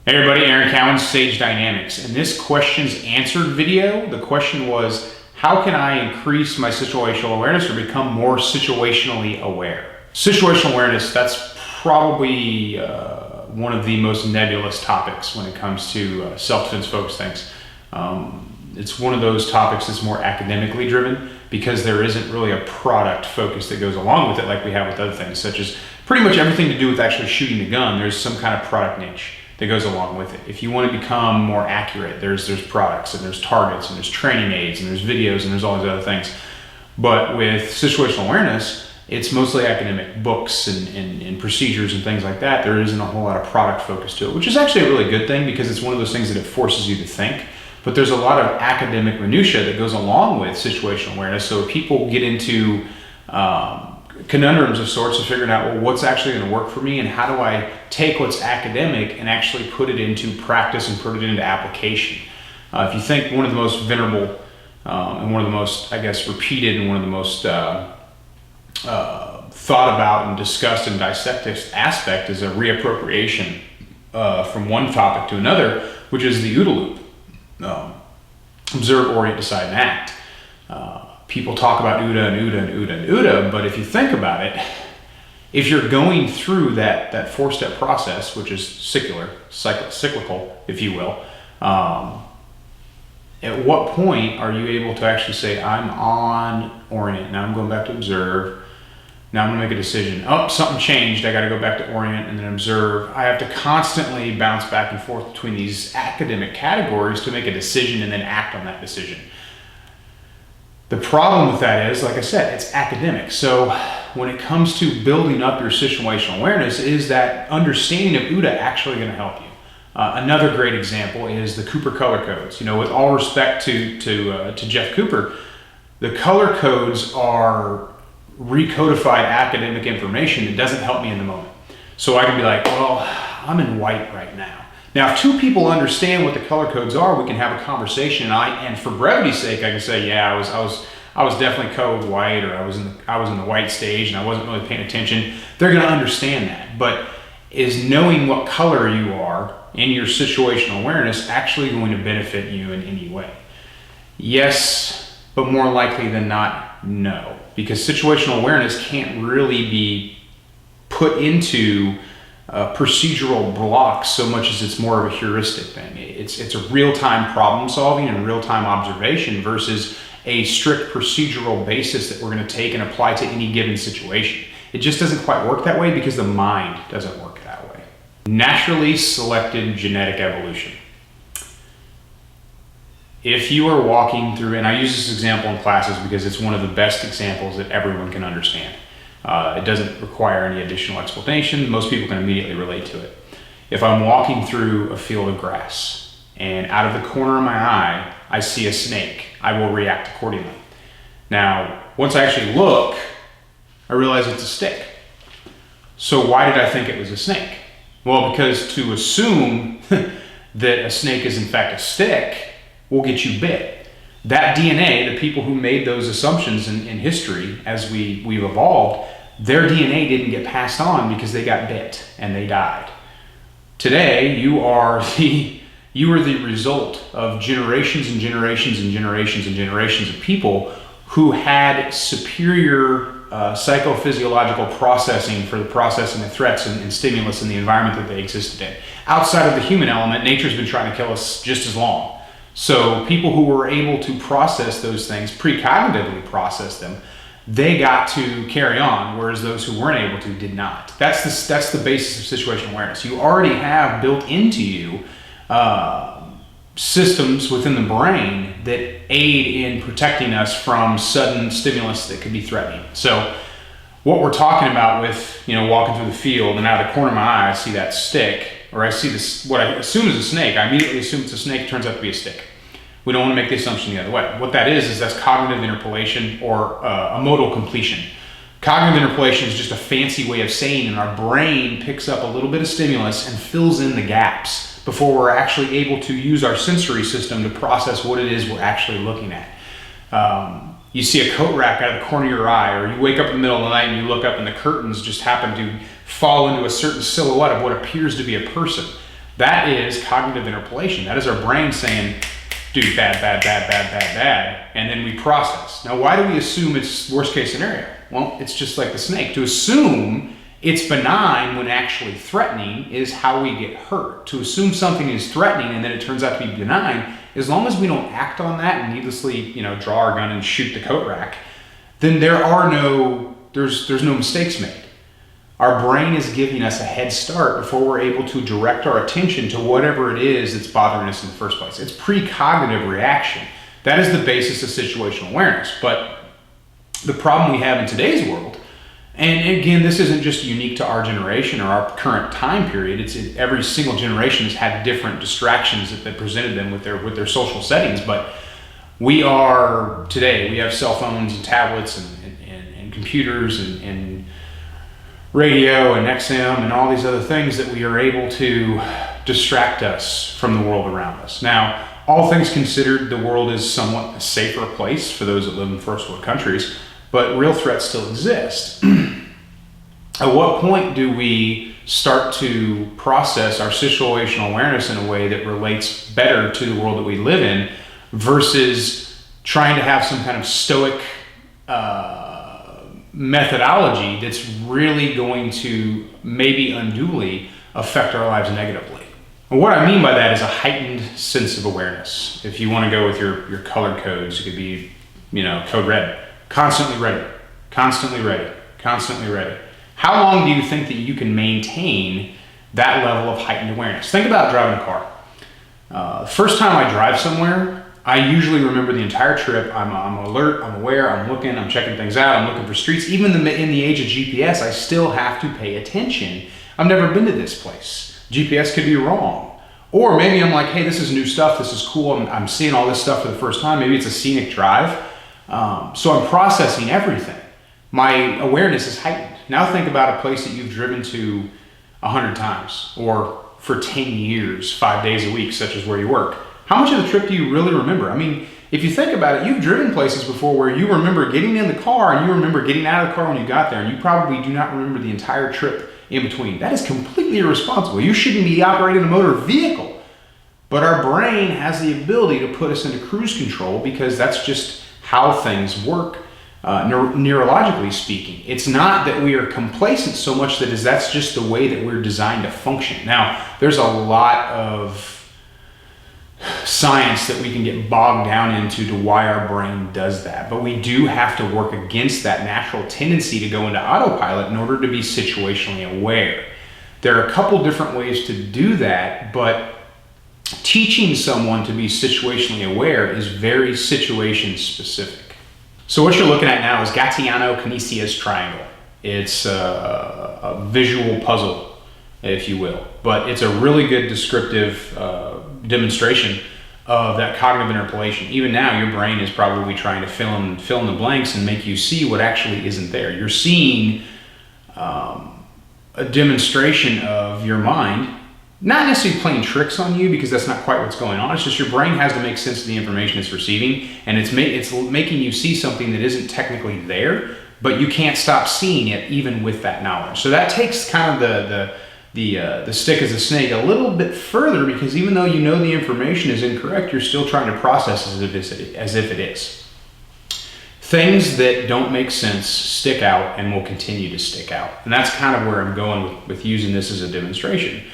Hey everybody, Aaron Cowan, Sage Dynamics. In this questions answered video, the question was, how can I increase my situational awareness or become more situationally aware? Situational awareness, that's probably one of the most nebulous topics when it comes to self-defense focused things. It's one of those topics that's more academically driven because there isn't really a product focus that goes along with it like we have with other things, such as pretty much everything to do with actually shooting the gun. There's some kind of product niche that goes along with it. If you want to become more accurate, there's products and there's targets and there's training aids and there's videos and there's all these other things. But with situational awareness, it's mostly academic books and procedures and things like that. There isn't a whole lot of product focus to it, which is actually a really good thing because it's one of those things that it forces you to think. But there's a lot of academic minutia that goes along with situational awareness. So people get into conundrums of sorts of figuring out, well, what's actually going to work for me and how do I take what's academic and actually put it into practice and put it into application. If you think one of the most venerable and one of the most, I guess, repeated and one of the most thought about and discussed and dissected aspect is a reappropriation from one topic to another, which is the OODA loop. Observe, orient, decide, and act. People talk about OODA and OODA and OODA and OODA, but if you think about it, if you're going through that four-step process, which is cyclical, if you will, at what point are you able to actually say, I'm on orient, now I'm going back to observe, now I'm going to make a decision. Oh, something changed, I got to go back to orient and then observe. I have to constantly bounce back and forth between these academic categories to make a decision and then act on that decision. The problem with that is, like I said, it's academic. So when it comes to building up your situational awareness, is that understanding of OODA actually going to help you? Another great example is the Cooper color codes. You know, with all respect to Jeff Cooper, the color codes are recodified academic information that doesn't help me in the moment. So I can be like, well, I'm in white right now. Now, if two people understand what the color codes are, we can have a conversation. And for brevity's sake, I can say, yeah, I was definitely code white, or I was in the white stage, and I wasn't really paying attention. They're going to understand that. But is knowing what color you are in your situational awareness actually going to benefit you in any way? Yes, but more likely than not, no, because situational awareness can't really be put into procedural blocks so much as it's more of a heuristic thing. It's a real-time problem solving and real-time observation versus a strict procedural basis that we're going to take and apply to any given situation. It just doesn't quite work that way because the mind doesn't work that way. Naturally selected genetic evolution. If you are walking through, and I use this example in classes because it's one of the best examples that everyone can understand. It doesn't require any additional explanation. Most people can immediately relate to it. If I'm walking through a field of grass and out of the corner of my eye, I see a snake, I will react accordingly. Now, once I actually look, I realize it's a stick. So why did I think it was a snake? Well, because to assume that a snake is in fact a stick will get you bit. That DNA, the people who made those assumptions in history as we've evolved, their DNA didn't get passed on because they got bit and they died. Today, you are the result of generations and generations and generations and generations of people who had superior psychophysiological processing for the processing of threats and stimulus in the environment that they existed in. Outside of the human element, nature's been trying to kill us just as long. So people who were able to process those things, precognitively process them, they got to carry on, whereas those who weren't able to did not. That's the basis of situational awareness. You already have built into you systems within the brain that aid in protecting us from sudden stimulus that could be threatening. So what we're talking about with, walking through the field and out of the corner of my eye, I see that stick, or I see this, what I assume is a snake. I immediately assume it's a snake. It turns out to be a stick. We don't want to make the assumption the other way. What that is that's cognitive interpolation or a modal completion. Cognitive interpolation is just a fancy way of saying and our brain picks up a little bit of stimulus and fills in the gaps before we're actually able to use our sensory system to process what it is we're actually looking at. You see a coat rack out of the corner of your eye, or you wake up in the middle of the night and you look up and the curtains just happen to fall into a certain silhouette of what appears to be a person. That is cognitive interpolation. That is our brain saying, dude, bad, bad, bad, bad, bad, bad. And then we process. Now, why do we assume it's worst case scenario? Well, it's just like the snake. To assume it's benign when actually threatening is how we get hurt. To assume something is threatening and then it turns out to be benign, as long as we don't act on that and needlessly, draw our gun and shoot the coat rack, then there's no mistakes made. Our brain is giving us a head start before we're able to direct our attention to whatever it is that's bothering us in the first place. It's precognitive reaction. That is the basis of situational awareness. But the problem we have in today's world, and again, this isn't just unique to our generation or our current time period. Every single generation has had different distractions that presented them with their social settings. But we have cell phones and tablets and computers and radio and XM and all these other things that we are able to distract us from the world around us. Now, all things considered, the world is somewhat a safer place for those that live in first world countries, but real threats still exist. At what point do we start to process our situational awareness in a way that relates better to the world that we live in versus trying to have some kind of stoic methodology that's really going to maybe unduly affect our lives negatively? And what I mean by that is a heightened sense of awareness. If you want to go with your colored codes, it could be, code red. Constantly ready, constantly ready, constantly ready. How long do you think that you can maintain that level of heightened awareness? Think about driving a car. First time I drive somewhere, I usually remember the entire trip. I'm alert, I'm aware, I'm looking, I'm checking things out, I'm looking for streets. Even in the age of GPS, I still have to pay attention. I've never been to this place. GPS could be wrong. Or maybe I'm like, hey, this is new stuff, this is cool, I'm seeing all this stuff for the first time. Maybe it's a scenic drive. So I'm processing everything. My awareness is heightened. Now think about a place that you've driven to 100 times or for 10 years, 5 days a week, such as where you work. How much of the trip do you really remember? I mean, if you think about it, you've driven places before where you remember getting in the car and you remember getting out of the car when you got there, and you probably do not remember the entire trip in between. That is completely irresponsible. You shouldn't be operating a motor vehicle. But our brain has the ability to put us into cruise control because that's just how things work, neurologically speaking. It's not that we are complacent so much that's just the way that we're designed to function. Now, there's a lot of science that we can get bogged down into to why our brain does that. But we do have to work against that natural tendency to go into autopilot in order to be situationally aware. There are a couple different ways to do that, but teaching someone to be situationally aware is very situation specific. So what you're looking at now is Gatiano-Canisius triangle. It's a visual puzzle, if you will, but it's a really good descriptive demonstration of that cognitive interpolation. Even now, your brain is probably trying to fill in the blanks and make you see what actually isn't there. You're seeing a demonstration of your mind, not necessarily playing tricks on you, because that's not quite what's going on. It's just your brain has to make sense of the information it's receiving, and it's making you see something that isn't technically there, but you can't stop seeing it even with that knowledge. So that takes kind of the stick as a snake a little bit further, because even though you know the information is incorrect, you're still trying to process as if it is. Things that don't make sense stick out and will continue to stick out. And that's kind of where I'm going with using this as a demonstration.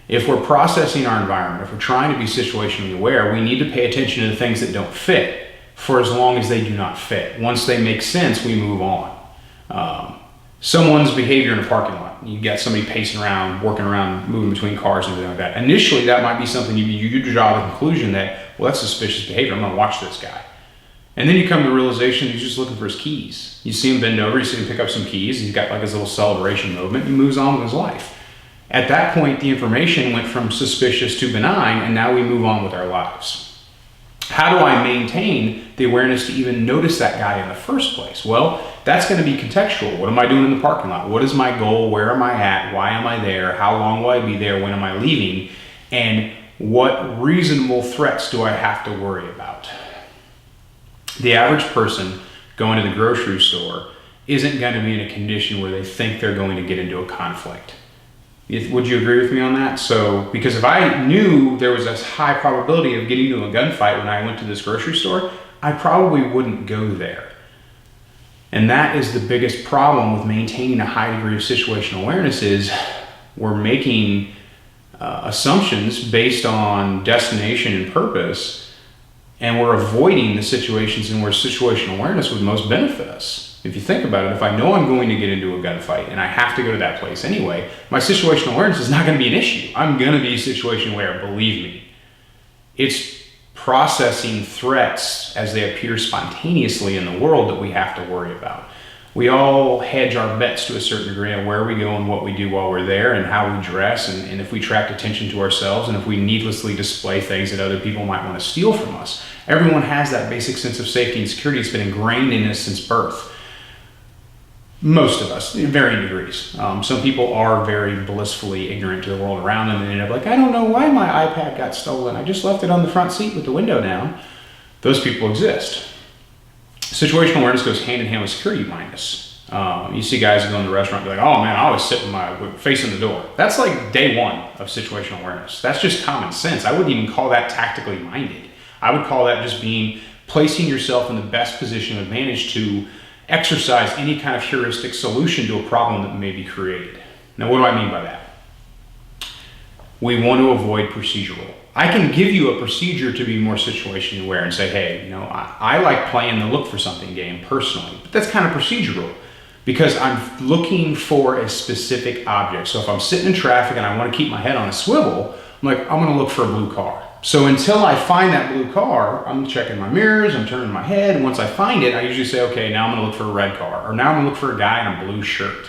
If we're processing our environment, if we're trying to be situationally aware, we need to pay attention to the things that don't fit for as long as they do not fit. Once they make sense, we move on. Someone's behavior in a parking lot. You got somebody pacing around, working around, moving between cars and everything like that. Initially, that might be something you draw the conclusion that, well, that's suspicious behavior. I'm going to watch this guy. And then you come to the realization he's just looking for his keys. You see him bend over, you see him pick up some keys. He's got like his little celebration movement. He moves on with his life. At that point, the information went from suspicious to benign, and now we move on with our lives. How do I maintain the awareness to even notice that guy in the first place? Well, that's going to be contextual. What am I doing in the parking lot? What is my goal? Where am I at? Why am I there? How long will I be there? When am I leaving? And what reasonable threats do I have to worry about? The average person going to the grocery store isn't going to be in a condition where they think they're going to get into a conflict. Would you agree with me on that? So, because if I knew there was a high probability of getting into a gunfight when I went to this grocery store, I probably wouldn't go there. And that is the biggest problem with maintaining a high degree of situational awareness is we're making assumptions based on destination and purpose, and we're avoiding the situations in where situational awareness would most benefit us. If you think about it, if I know I'm going to get into a gunfight and I have to go to that place anyway, my situational awareness is not going to be an issue. I'm going to be situational aware, believe me. It's processing threats as they appear spontaneously in the world that we have to worry about. We all hedge our bets to a certain degree on where we go and what we do while we're there and how we dress and if we attract attention to ourselves and if we needlessly display things that other people might want to steal from us. Everyone has that basic sense of safety and security. It's been ingrained in us since birth. Most of us, in varying degrees. Some people are very blissfully ignorant to the world around them and end up like, I don't know why my iPad got stolen. I just left it on the front seat with the window down. Those people exist. Situational awareness goes hand in hand with security mindedness. You see guys who go in the restaurant and be like, oh man, I always sit with my face in the door. That's like day one of situational awareness. That's just common sense. I wouldn't even call that tactically minded. I would call that just placing yourself in the best position of advantage to exercise any kind of heuristic solution to a problem that may be created. Now, what do I mean by that? We want to avoid procedural. I can give you a procedure to be more situationally aware and say, hey, I like playing the look for something game personally, but that's kind of procedural because I'm looking for a specific object. So if I'm sitting in traffic and I want to keep my head on a swivel, I'm like, I'm going to look for a blue car. So until I find that blue car, I'm checking my mirrors, I'm turning my head, and once I find it, I usually say, okay, now I'm gonna look for a red car, or now I'm gonna look for a guy in a blue shirt.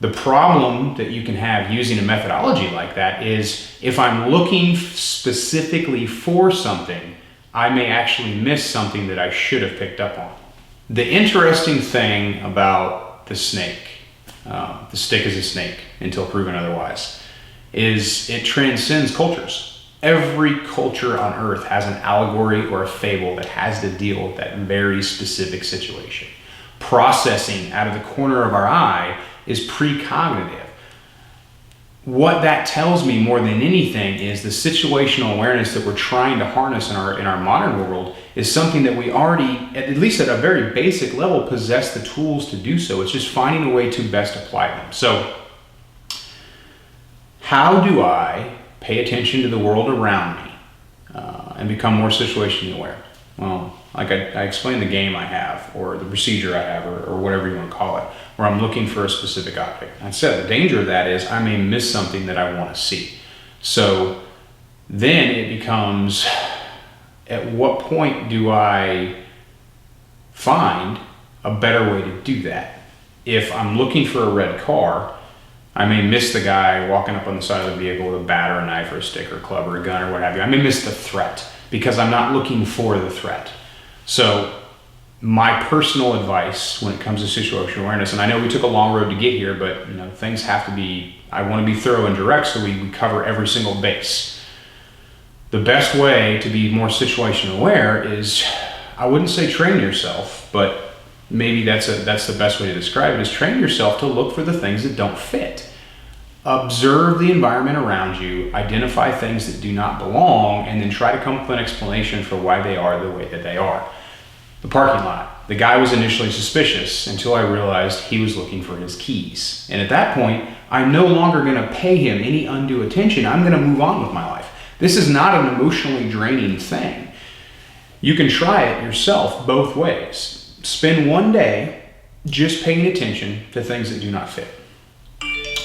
The problem that you can have using a methodology like that is if I'm looking specifically for something, I may actually miss something that I should have picked up on. The interesting thing about the snake, the stick is a snake until proven otherwise, is it transcends cultures. Every culture on earth has an allegory or a fable that has to deal with that very specific situation. Processing out of the corner of our eye is precognitive. What that tells me more than anything is the situational awareness that we're trying to harness in our modern world is something that we already, at least at a very basic level, possess the tools to do so. It's just finding a way to best apply them. So, how do I pay attention to the world around me and become more situationally aware? Well, like I explained the game I have or the procedure I have or whatever you want to call it, where I'm looking for a specific object. I said the danger of that is I may miss something that I want to see. So then it becomes, at what point do I find a better way to do that? If I'm looking for a red car, I may miss the guy walking up on the side of the vehicle with a bat or a knife or a stick or a club or a gun or what have you. I may miss the threat because I'm not looking for the threat. So my personal advice when it comes to situational awareness, and I know we took a long road to get here, but things have to be, I want to be thorough and direct so we cover every single base. The best way to be more situational aware is, I wouldn't say train yourself, but maybe that's the best way to describe it, is train yourself to look for the things that don't fit. Observe the environment around you, identify things that do not belong, and then try to come up with an explanation for why they are the way that they are. The parking lot. The guy was initially suspicious until I realized he was looking for his keys. And at that point, I'm no longer going to pay him any undue attention. I'm going to move on with my life. This is not an emotionally draining thing. You can try it yourself both ways. Spend one day just paying attention to things that do not fit.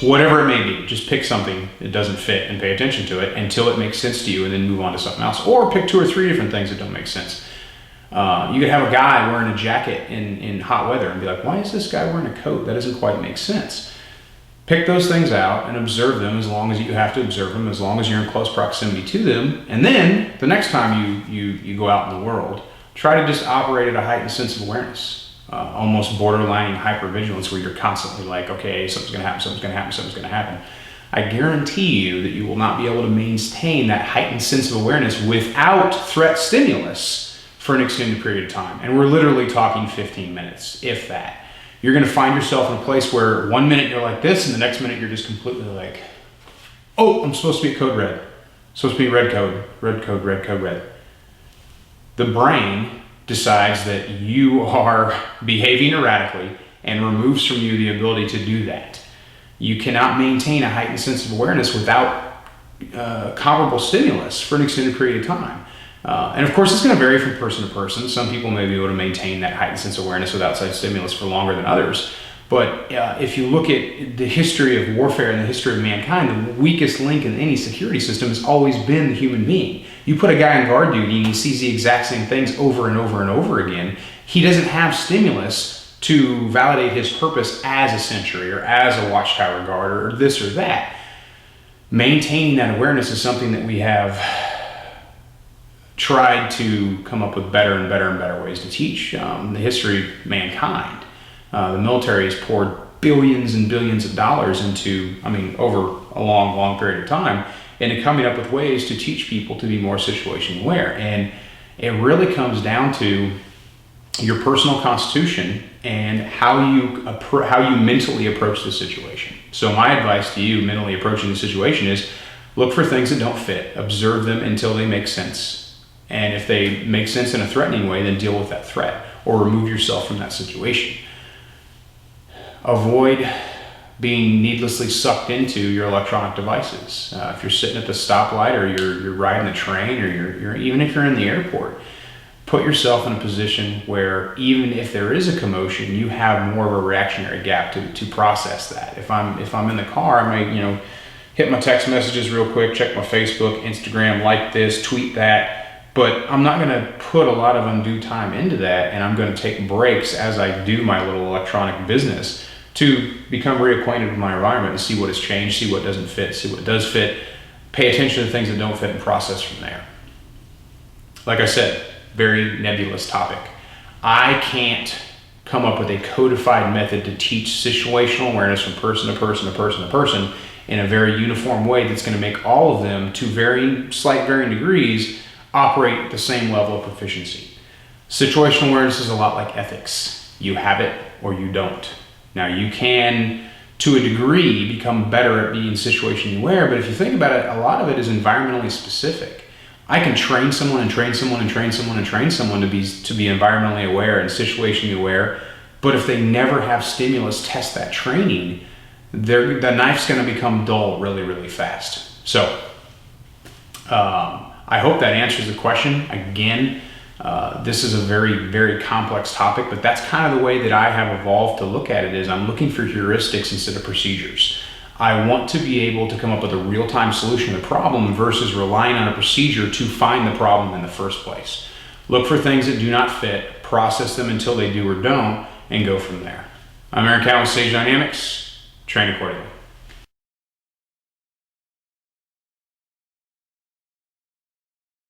Whatever it may be, just pick something that doesn't fit and pay attention to it until it makes sense to you and then move on to something else. Or pick 2 or 3 different things that don't make sense. You could have a guy wearing a jacket in hot weather and be like, why is this guy wearing a coat? That doesn't quite make sense. Pick those things out and observe them as long as you have to observe them, as long as you're in close proximity to them. And then the next time you go out in the world, try to just operate at a heightened sense of awareness. Almost borderline hypervigilance where you're constantly like, okay, something's going to happen, something's going to happen, something's going to happen. I guarantee you that you will not be able to maintain that heightened sense of awareness without threat stimulus for an extended period of time. And we're literally talking 15 minutes, if that. you're going to find yourself in a place where one minute you're like this and the next minute you're just completely like, oh, I'm supposed to be at code red. Supposed to be red code, red code, red code, red. The brain decides that you are behaving erratically and removes from you the ability to do that. You cannot maintain a heightened sense of awareness without comparable stimulus for an extended period of time. And of course, it's going to vary from person to person. Some people may be able to maintain that heightened sense of awareness with outside stimulus for longer than others. But if you look at the history of warfare and the history of mankind, the weakest link in any security system has always been the human being. You put a guy on guard duty and he sees the exact same things over and over and over again. He doesn't have stimulus to validate his purpose as a sentry or as a watchtower guard or this or that. Maintaining that awareness is something that we have tried to come up with better and better and better ways to teach the history of mankind. The military has poured billions and billions of dollars into, over a long, long period of time, into coming up with ways to teach people to be more situationally aware. And it really comes down to your personal constitution and how you mentally approach the situation. So my advice to you mentally approaching the situation is look for things that don't fit, observe them until they make sense. And if they make sense in a threatening way, then deal with that threat or remove yourself from that situation. Avoid being needlessly sucked into your electronic devices. If you're sitting at the stoplight or you're riding the train or you're even if you're in the airport, put yourself in a position where even if there is a commotion, you have more of a reactionary gap to process that. If I'm in the car, I might hit my text messages real quick, check my Facebook, Instagram, like this, tweet that. But I'm not going to put a lot of undue time into that, and I'm going to take breaks as I do my little electronic business to become reacquainted with my environment and see what has changed, see what doesn't fit, see what does fit, pay attention to things that don't fit and process from there. Like I said, very nebulous topic. I can't come up with a codified method to teach situational awareness from person to person to person to person in a very uniform way that's going to make all of them, to slight varying degrees, operate at the same level of proficiency. Situational awareness is a lot like ethics. You have it or you don't. Now you can, to a degree, become better at being situationally aware, but if you think about it, a lot of it is environmentally specific. I can train someone and train someone and train someone and train someone to be environmentally aware and situationally aware, but if they never have stimulus test that training, the knife's going to become dull really, really fast. So I hope that answers the question. Again, this is a very, very complex topic, but that's kind of the way that I have evolved to look at it. Is I'm looking for heuristics instead of procedures. I want to be able to come up with a real-time solution to the problem versus relying on a procedure to find the problem in the first place. Look for things that do not fit, process them until they do or don't, and go from there. I'm Eric Cowan with Sage Dynamics. Train accordingly.